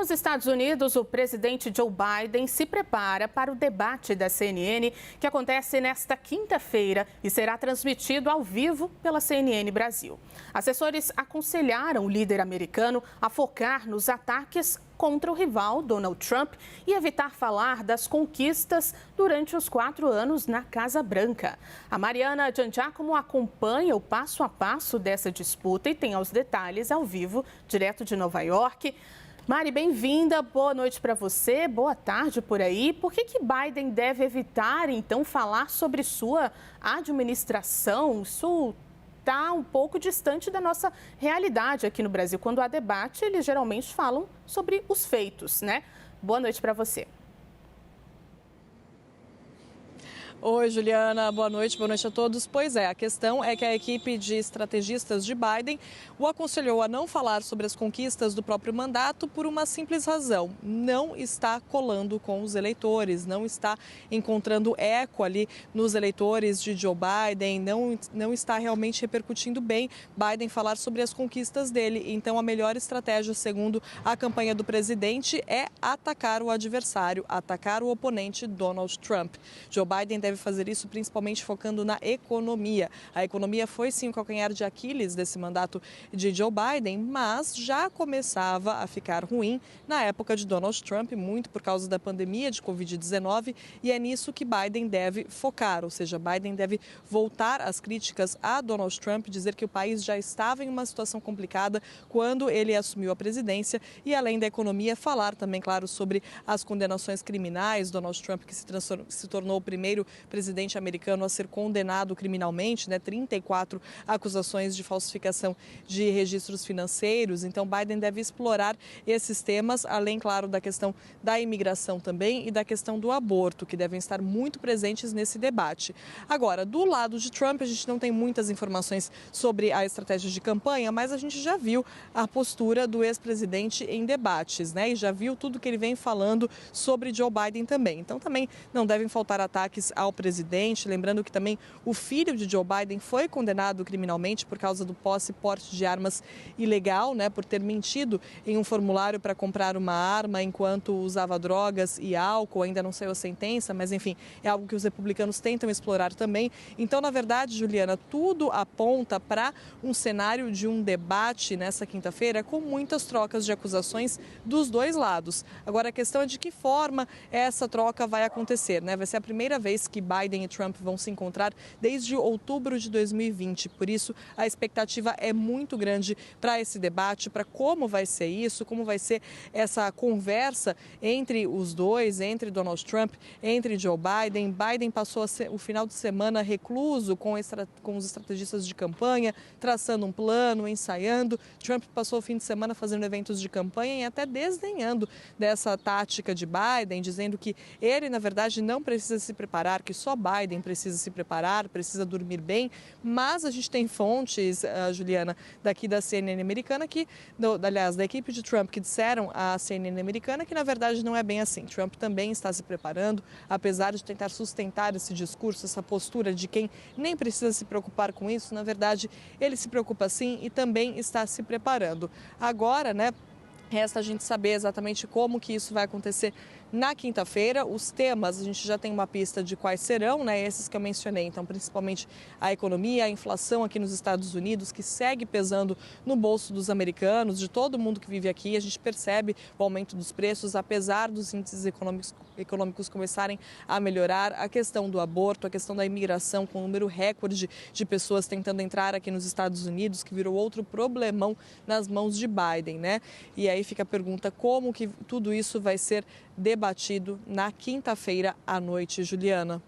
Nos Estados Unidos, o presidente Joe Biden se prepara para o debate da CNN, que acontece nesta quinta-feira e será transmitido ao vivo pela CNN Brasil. Assessores aconselharam o líder americano a focar nos ataques contra o rival Donald Trump e evitar falar das conquistas durante os 4 anos na Casa Branca. A Mariana Giangiacomo acompanha o passo a passo dessa disputa e tem os detalhes ao vivo, direto de Nova York. Mari, bem-vinda, boa noite para você, boa tarde por aí. Por que Biden deve evitar, então, falar sobre sua administração? Isso está um pouco distante da nossa realidade aqui no Brasil. Quando há debate, eles geralmente falam sobre os feitos, né? Boa noite para você. Oi, Juliana, boa noite a todos. Pois é, a questão é que a equipe de estrategistas de Biden o aconselhou a não falar sobre as conquistas do próprio mandato por uma simples razão: não está colando com os eleitores, não está encontrando eco ali nos eleitores de Joe Biden, não está realmente repercutindo bem Biden falar sobre as conquistas dele. Então, a melhor estratégia, segundo a campanha do presidente, é atacar o adversário, atacar o oponente Donald Trump. Joe Biden deve fazer isso principalmente focando na economia. A economia foi sim o calcanhar de Aquiles desse mandato de Joe Biden, mas já começava a ficar ruim na época de Donald Trump, muito por causa da pandemia de Covid-19, e é nisso que Biden deve focar, ou seja, Biden deve voltar às críticas a Donald Trump, dizer que o país já estava em uma situação complicada quando ele assumiu a presidência e, além da economia, falar também, claro, sobre as condenações criminais. Donald Trump, que se tornou o primeiro presidente americano a ser condenado criminalmente, 34 acusações de falsificação de registros financeiros. Então, Biden deve explorar esses temas, além, claro, da questão da imigração também e da questão do aborto, que devem estar muito presentes nesse debate. Agora, do lado de Trump, a gente não tem muitas informações sobre a estratégia de campanha, mas a gente já viu a postura do ex-presidente em debates, e já viu tudo que ele vem falando sobre Joe Biden também. Então, também não devem faltar ataques ao presidente, lembrando que também o filho de Joe Biden foi condenado criminalmente por causa do posse e porte de armas ilegal, por ter mentido em um formulário para comprar uma arma enquanto usava drogas e álcool. Ainda não saiu a sentença, mas enfim, é algo que os republicanos tentam explorar também. Então, na verdade, Juliana, tudo aponta para um cenário de um debate nessa quinta-feira com muitas trocas de acusações dos dois lados. Agora, a questão é de que forma essa troca vai acontecer, Vai ser a primeira vez que Biden e Trump vão se encontrar desde outubro de 2020. Por isso, a expectativa é muito grande para esse debate, para como vai ser isso, como vai ser essa conversa entre os dois, entre Donald Trump, entre Joe Biden. Biden passou o final de semana recluso com os estrategistas de campanha, traçando um plano, ensaiando. Trump passou o fim de semana fazendo eventos de campanha e até desdenhando dessa tática de Biden, dizendo que ele, na verdade, não precisa se preparar, que só Biden precisa se preparar, precisa dormir bem. Mas a gente tem fontes, Juliana, daqui da CNN americana, aliás, da equipe de Trump, que disseram à CNN americana que, na verdade, não é bem assim. Trump também está se preparando, apesar de tentar sustentar esse discurso, essa postura de quem nem precisa se preocupar com isso. Na verdade, ele se preocupa sim e também está se preparando. Agora, resta a gente saber exatamente como que isso vai acontecer na quinta-feira. Os temas, a gente já tem uma pista de quais serão, esses que eu mencionei. Então, principalmente a economia, a inflação aqui nos Estados Unidos, que segue pesando no bolso dos americanos, de todo mundo que vive aqui. A gente percebe o aumento dos preços, apesar dos índices econômicos começarem a melhorar. A questão do aborto, a questão da imigração, com um número recorde de pessoas tentando entrar aqui nos Estados Unidos, que virou outro problemão nas mãos de Biden, E aí fica a pergunta: como que tudo isso vai ser debatido na quinta-feira à noite, Juliana?